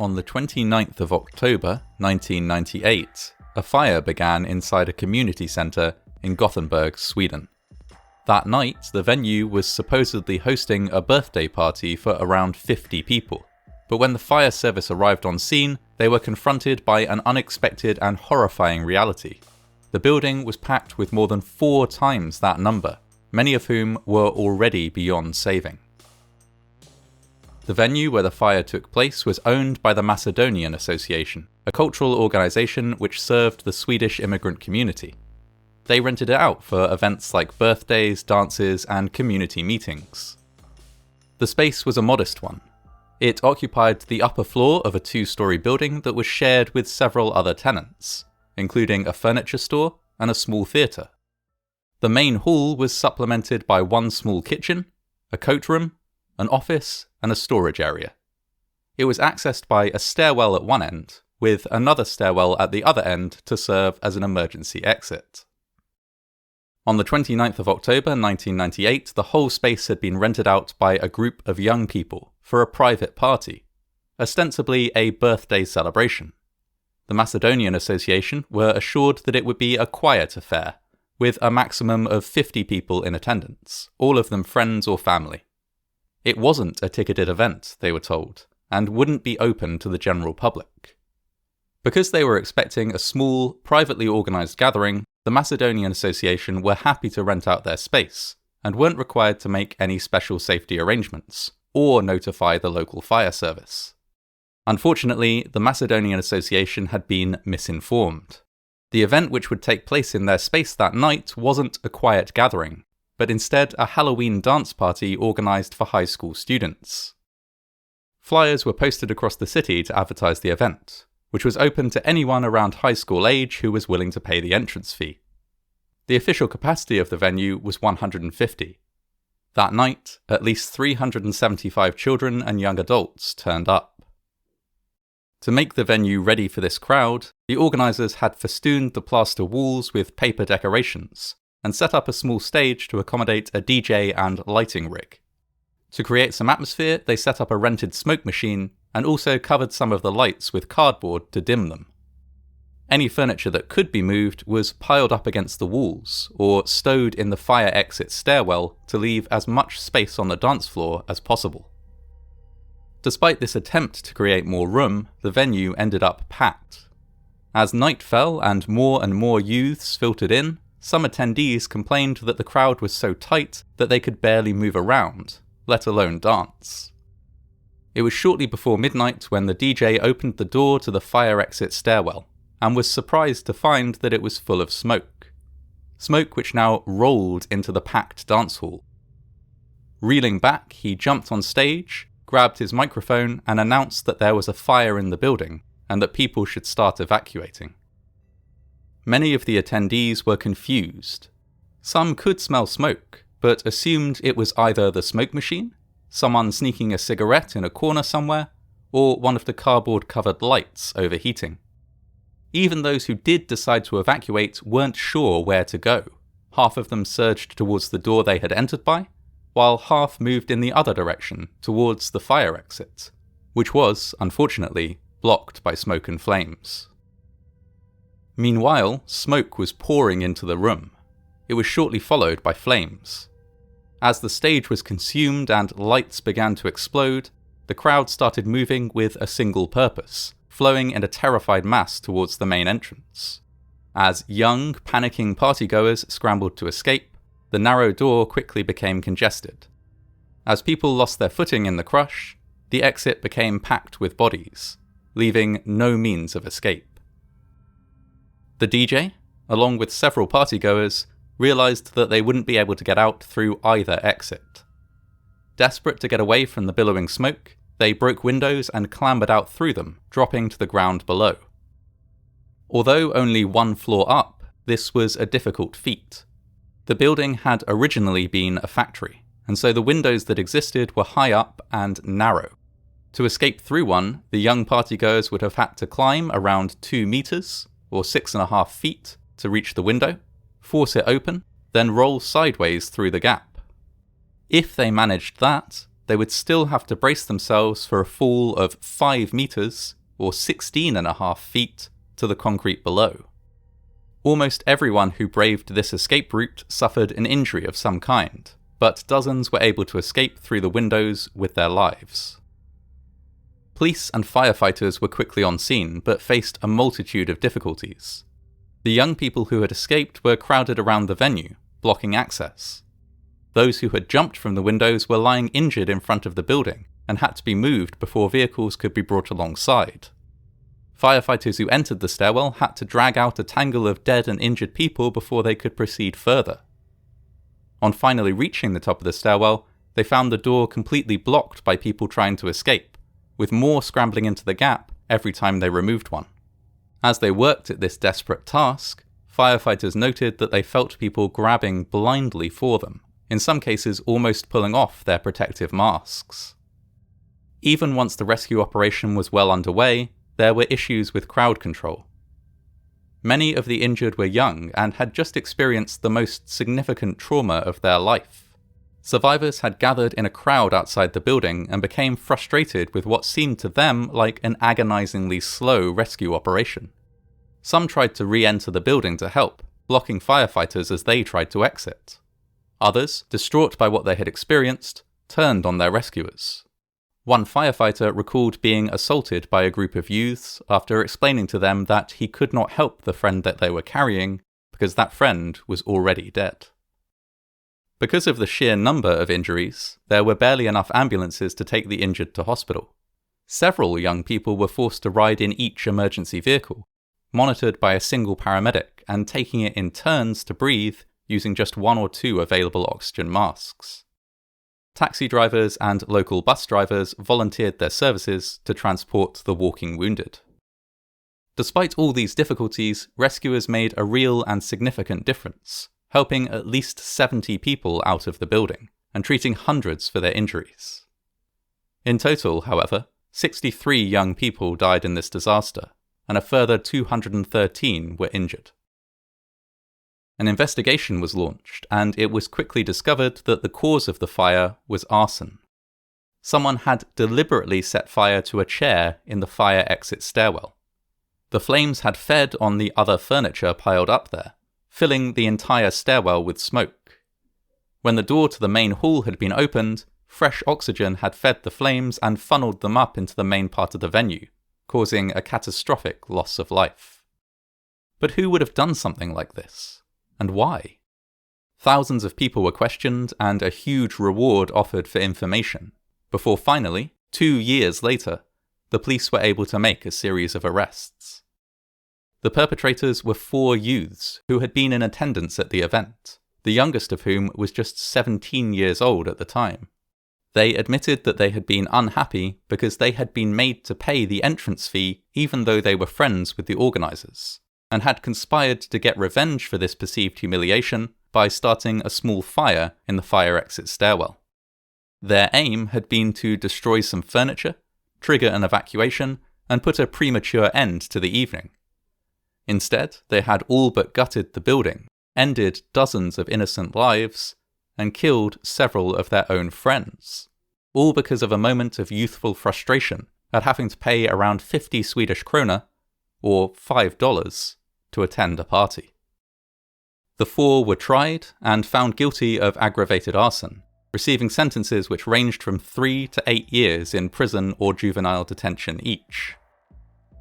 On the 29th of October 1998, a fire began inside a community centre in Gothenburg, Sweden. That night, the venue was supposedly hosting a birthday party for around 50 people, but when the fire service arrived on scene, they were confronted by an unexpected and horrifying reality. The building was packed with more than 4 times that number, many of whom were already beyond saving. The venue where the fire took place was owned by the Macedonian Association, a cultural organisation which served the Swedish immigrant community. They rented it out for events like birthdays, dances, and community meetings. The space was a modest one. It occupied the upper floor of a 2-storey building that was shared with several other tenants, including a furniture store and a small theatre. The main hall was supplemented by one small kitchen, a coat room, an office, and a storage area. It was accessed by a stairwell at one end, with another stairwell at the other end to serve as an emergency exit. On the 29th of October 1998, the whole space had been rented out by a group of young people for a private party, ostensibly a birthday celebration. The Macedonian Association were assured that it would be a quiet affair, with a maximum of 50 people in attendance, all of them friends or family. It wasn't a ticketed event, they were told, and wouldn't be open to the general public. Because they were expecting a small, privately organised gathering, the Macedonian Association were happy to rent out their space, and weren't required to make any special safety arrangements, or notify the local fire service. Unfortunately, the Macedonian Association had been misinformed. The event which would take place in their space that night wasn't a quiet gathering, but instead a Halloween dance party organised for high school students. Flyers were posted across the city to advertise the event, which was open to anyone around high school age who was willing to pay the entrance fee. The official capacity of the venue was 150. That night, at least 375 children and young adults turned up. To make the venue ready for this crowd, the organisers had festooned the plaster walls with paper decorations, and set up a small stage to accommodate a DJ and lighting rig. To create some atmosphere, they set up a rented smoke machine, and also covered some of the lights with cardboard to dim them. Any furniture that could be moved was piled up against the walls, or stowed in the fire exit stairwell to leave as much space on the dance floor as possible. Despite this attempt to create more room, the venue ended up packed. As night fell and more youths filtered in, some attendees complained that the crowd was so tight that they could barely move around, let alone dance. It was shortly before midnight when the DJ opened the door to the fire exit stairwell, and was surprised to find that it was full of smoke. Smoke which now rolled into the packed dance hall. Reeling back, he jumped on stage, grabbed his microphone, and announced that there was a fire in the building, and that people should start evacuating. Many of the attendees were confused. Some could smell smoke, but assumed it was either the smoke machine, someone sneaking a cigarette in a corner somewhere, or one of the cardboard-covered lights overheating. Even those who did decide to evacuate weren't sure where to go. Half of them surged towards the door they had entered by, while half moved in the other direction, towards the fire exit, which was, unfortunately, blocked by smoke and flames. Meanwhile, smoke was pouring into the room. It was shortly followed by flames. As the stage was consumed and lights began to explode, the crowd started moving with a single purpose, flowing in a terrified mass towards the main entrance. As young, panicking partygoers scrambled to escape, the narrow door quickly became congested. As people lost their footing in the crush, the exit became packed with bodies, leaving no means of escape. The DJ, along with several partygoers, realised that they wouldn't be able to get out through either exit. Desperate to get away from the billowing smoke, they broke windows and clambered out through them, dropping to the ground below. Although only 1 floor up, this was a difficult feat. The building had originally been a factory, and so the windows that existed were high up and narrow. To escape through one, the young partygoers would have had to climb around 2 meters, or 6.5 feet, to reach the window, force it open, then roll sideways through the gap. If they managed that, they would still have to brace themselves for a fall of 5 meters, or 16.5 feet, to the concrete below. Almost everyone who braved this escape route suffered an injury of some kind, but dozens were able to escape through the windows with their lives. Police and firefighters were quickly on scene, but faced a multitude of difficulties. The young people who had escaped were crowded around the venue, blocking access. Those who had jumped from the windows were lying injured in front of the building, and had to be moved before vehicles could be brought alongside. Firefighters who entered the stairwell had to drag out a tangle of dead and injured people before they could proceed further. On finally reaching the top of the stairwell, they found the door completely blocked by people trying to escape, with more scrambling into the gap every time they removed one. As they worked at this desperate task, firefighters noted that they felt people grabbing blindly for them, in some cases almost pulling off their protective masks. Even once the rescue operation was well underway, there were issues with crowd control. Many of the injured were young and had just experienced the most significant trauma of their life. Survivors had gathered in a crowd outside the building and became frustrated with what seemed to them like an agonizingly slow rescue operation. Some tried to re-enter the building to help, blocking firefighters as they tried to exit. Others, distraught by what they had experienced, turned on their rescuers. One firefighter recalled being assaulted by a group of youths after explaining to them that he could not help the friend that they were carrying because that friend was already dead. Because of the sheer number of injuries, there were barely enough ambulances to take the injured to hospital. Several young people were forced to ride in each emergency vehicle, monitored by a single paramedic and taking it in turns to breathe using just 1 or 2 available oxygen masks. Taxi drivers and local bus drivers volunteered their services to transport the walking wounded. Despite all these difficulties, rescuers made a real and significant difference, helping at least 70 people out of the building, and treating hundreds for their injuries. In total, however, 63 young people died in this disaster, and a further 213 were injured. An investigation was launched, and it was quickly discovered that the cause of the fire was arson. Someone had deliberately set fire to a chair in the fire exit stairwell. The flames had fed on the other furniture piled up there, filling the entire stairwell with smoke. When the door to the main hall had been opened, fresh oxygen had fed the flames and funneled them up into the main part of the venue, causing a catastrophic loss of life. But who would have done something like this? And why? Thousands of people were questioned and a huge reward offered for information, before finally, 2 years later, the police were able to make a series of arrests. The perpetrators were 4 youths who had been in attendance at the event, the youngest of whom was just 17 years old at the time. They admitted that they had been unhappy because they had been made to pay the entrance fee even though they were friends with the organisers, and had conspired to get revenge for this perceived humiliation by starting a small fire in the fire exit stairwell. Their aim had been to destroy some furniture, trigger an evacuation, and put a premature end to the evening. Instead, they had all but gutted the building, ended dozens of innocent lives, and killed several of their own friends, all because of a moment of youthful frustration at having to pay around 50 Swedish krona, or $5, to attend a party. The 4 were tried and found guilty of aggravated arson, receiving sentences which ranged from 3 to 8 years in prison or juvenile detention each.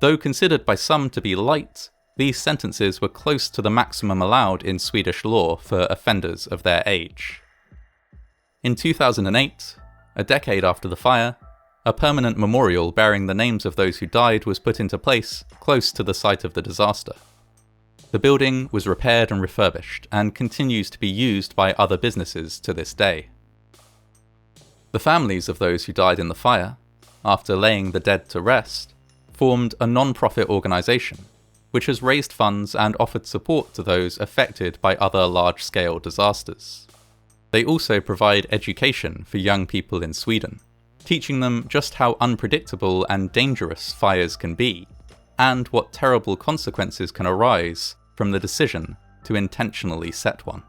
Though considered by some to be light, these sentences were close to the maximum allowed in Swedish law for offenders of their age. In 2008, a decade after the fire, a permanent memorial bearing the names of those who died was put into place close to the site of the disaster. The building was repaired and refurbished, and continues to be used by other businesses to this day. The families of those who died in the fire, after laying the dead to rest, formed a non-profit organisation, which has raised funds and offered support to those affected by other large-scale disasters. They also provide education for young people in Sweden, teaching them just how unpredictable and dangerous fires can be, and what terrible consequences can arise from the decision to intentionally set one.